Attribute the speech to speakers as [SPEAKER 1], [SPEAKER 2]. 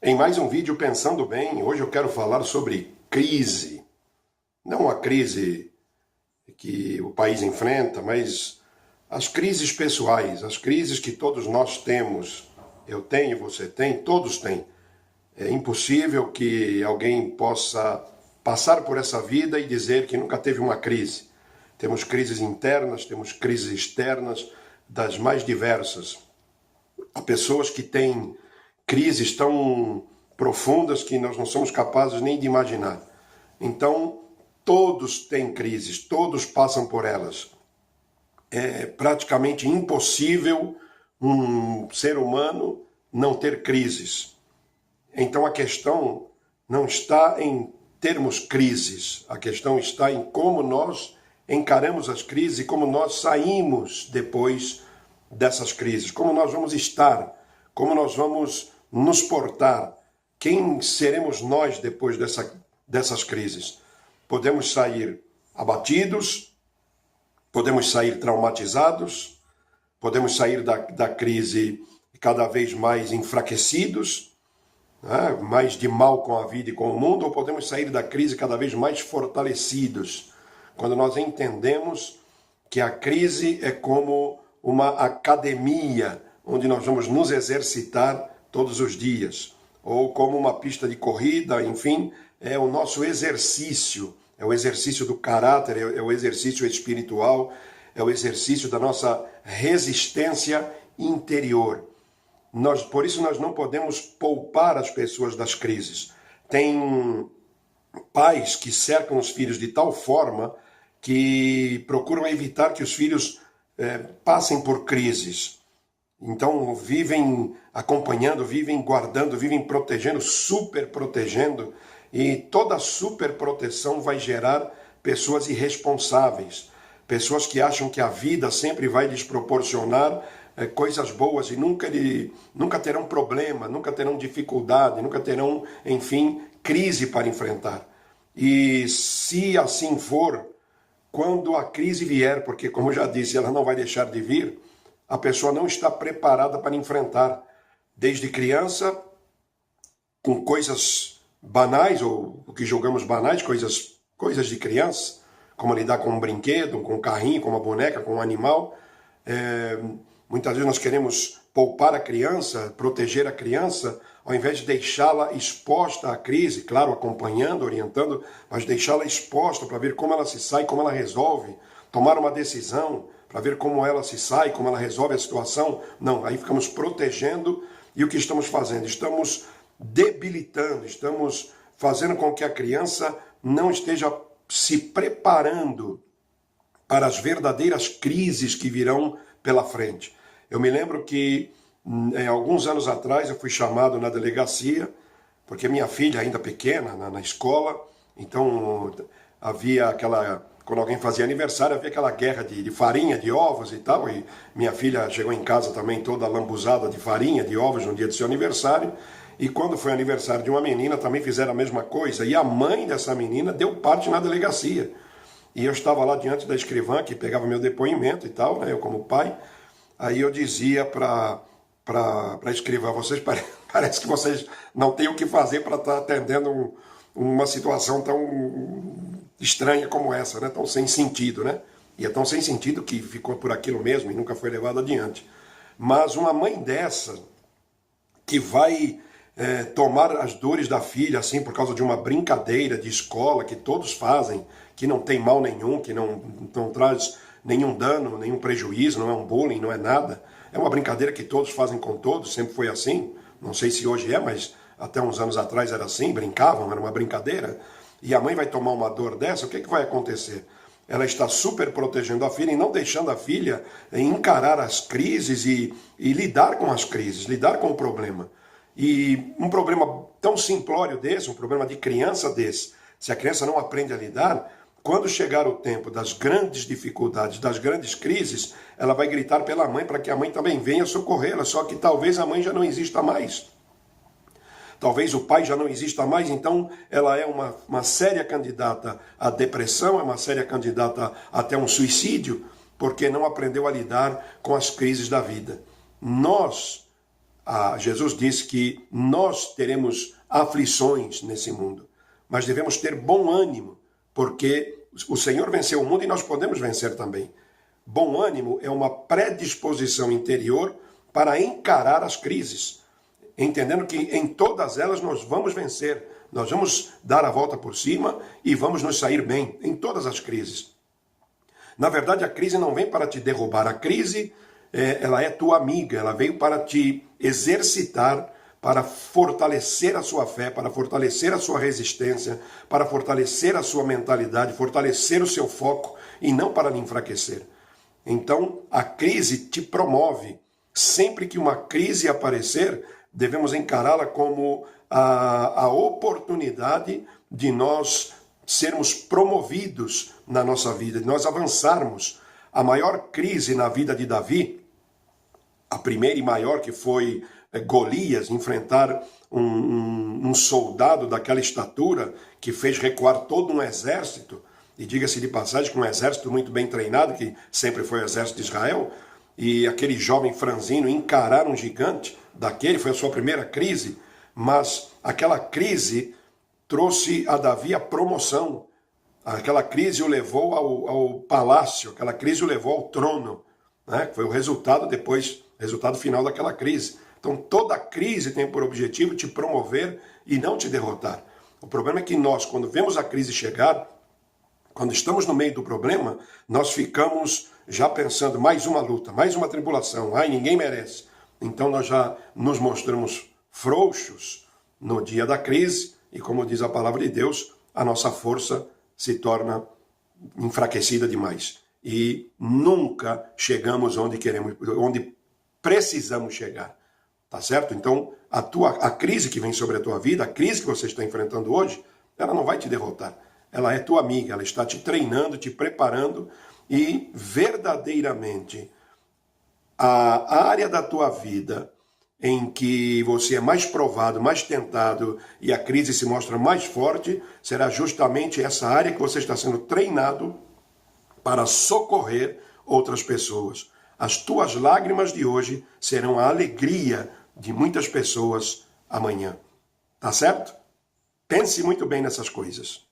[SPEAKER 1] Em mais um vídeo Pensando Bem, hoje eu quero falar sobre crise. Não a crise que o país enfrenta, mas as crises pessoais, as crises que todos nós temos. Eu tenho, você tem, todos têm. É impossível que alguém possa passar por essa vida e dizer que nunca teve uma crise. Temos crises internas, temos crises externas, das mais diversas. Há pessoas que têm crises tão profundas que nós não somos capazes nem de imaginar. Então, todos têm crises, todos passam por elas. É praticamente impossível um ser humano não ter crises. Então, a questão não está em termos crises, a questão está em como nós encaramos as crises e como nós saímos depois dessas crises, como nós vamos estar, como nós vamos nos portar, quem seremos nós depois dessas crises. Podemos sair abatidos, podemos sair traumatizados, podemos sair da crise cada vez mais enfraquecidos, né? Mais de mal com a vida e com o mundo, ou podemos sair da crise cada vez mais fortalecidos, quando nós entendemos que a crise é como uma academia onde nós vamos nos exercitar todos os dias, ou como uma pista de corrida, enfim, é o nosso exercício, é o exercício do caráter, é o exercício espiritual, é o exercício da nossa resistência interior. Por isso nós não podemos poupar as pessoas das crises. Tem pais que cercam os filhos de tal forma que procuram evitar que os filhos passem por crises. Então vivem acompanhando, vivem guardando, vivem protegendo, super protegendo, e toda super proteção vai gerar pessoas irresponsáveis, pessoas que acham que a vida sempre vai lhes proporcionar coisas boas e nunca terão problema, nunca terão dificuldade, nunca terão, enfim, crise para enfrentar. E se assim for, quando a crise vier, porque como eu já disse, ela não vai deixar de vir, a pessoa não está preparada para enfrentar. Desde criança, com coisas banais, ou o que julgamos banais, coisas de criança, como lidar com um brinquedo, com um carrinho, com uma boneca, com um animal. Muitas vezes nós queremos poupar a criança, proteger a criança, ao invés de deixá-la exposta à crise, claro, acompanhando, orientando, mas deixá-la exposta para ver como ela se sai, como ela resolve, tomar uma decisão, para ver como ela se sai, como ela resolve a situação. Não, aí ficamos protegendo e o que estamos fazendo? Estamos debilitando, estamos fazendo com que a criança não esteja se preparando para as verdadeiras crises que virão pela frente. Eu me lembro que alguns anos atrás eu fui chamado na delegacia, porque minha filha ainda pequena, na escola, então havia quando alguém fazia aniversário, havia aquela guerra de farinha, de ovos e tal, e minha filha chegou em casa também toda lambuzada de farinha, de ovos no dia do seu aniversário, e quando foi aniversário de uma menina também fizeram a mesma coisa, e a mãe dessa menina deu parte na delegacia. E eu estava lá diante da escrivã, que pegava meu depoimento e tal, né, eu como pai, aí eu dizia para a escrivã, parece que vocês não têm o que fazer para estar atendendo uma situação tão estranha como essa, né? Tão sem sentido, né? E é tão sem sentido que ficou por aquilo mesmo e nunca foi levado adiante. Mas uma mãe dessa, que vai tomar as dores da filha, assim, por causa de uma brincadeira de escola que todos fazem, que não tem mal nenhum, que não traz nenhum dano, nenhum prejuízo, não é um bullying, não é nada. É uma brincadeira que todos fazem com todos, sempre foi assim. Não sei se hoje é, mas até uns anos atrás era assim, brincavam, era uma brincadeira. E a mãe vai tomar uma dor dessa, o que vai acontecer? Ela está super protegendo a filha e não deixando a filha encarar as crises e lidar com as crises, lidar com o problema. E um problema tão simplório desse, um problema de criança desse, se a criança não aprende a lidar, quando chegar o tempo das grandes dificuldades, das grandes crises, ela vai gritar pela mãe para que a mãe também venha socorrê-la, só que talvez a mãe já não exista mais. Talvez o pai já não exista mais, então ela é uma séria candidata à depressão, é uma séria candidata até um suicídio, porque não aprendeu a lidar com as crises da vida. Nós Jesus disse que nós teremos aflições nesse mundo, mas devemos ter bom ânimo, porque o Senhor venceu o mundo e nós podemos vencer também. Bom ânimo é uma predisposição interior para encarar as crises, entendendo que em todas elas nós vamos vencer, nós vamos dar a volta por cima e vamos nos sair bem em todas as crises. Na verdade, a crise não vem para te derrubar, a crise ela é tua amiga, ela veio para te exercitar, para fortalecer a sua fé, para fortalecer a sua resistência, para fortalecer a sua mentalidade, fortalecer o seu foco e não para lhe enfraquecer. Então, a crise te promove. Sempre que uma crise aparecer, devemos encará-la como a oportunidade de nós sermos promovidos na nossa vida, de nós avançarmos. A maior crise na vida de Davi, a primeira e maior, que foi Golias, enfrentar um soldado daquela estatura que fez recuar todo um exército, e diga-se de passagem que um exército muito bem treinado, que sempre foi o exército de Israel, e aquele jovem franzino encarar um gigante daquele, foi a sua primeira crise, mas aquela crise trouxe a Davi a promoção, aquela crise o levou ao palácio, aquela crise o levou ao trono, né? Foi o resultado depois, resultado final daquela crise. Então toda crise tem por objetivo te promover e não te derrotar. O problema é que nós, quando vemos a crise chegar, quando estamos no meio do problema, nós ficamos já pensando, mais uma luta, mais uma tribulação, ai, ninguém merece. Então nós já nos mostramos frouxos no dia da crise e, como diz a palavra de Deus, a nossa força se torna enfraquecida demais. E nunca chegamos onde queremos, onde precisamos chegar. Tá certo? Então, a crise que vem sobre a tua vida, a crise que você está enfrentando hoje, ela não vai te derrotar. Ela é tua amiga, ela está te treinando, te preparando e verdadeiramente a área da tua vida em que você é mais provado, mais tentado e a crise se mostra mais forte, será justamente essa área que você está sendo treinado para socorrer outras pessoas. As tuas lágrimas de hoje serão a alegria de muitas pessoas amanhã. Tá certo? Pense muito bem nessas coisas.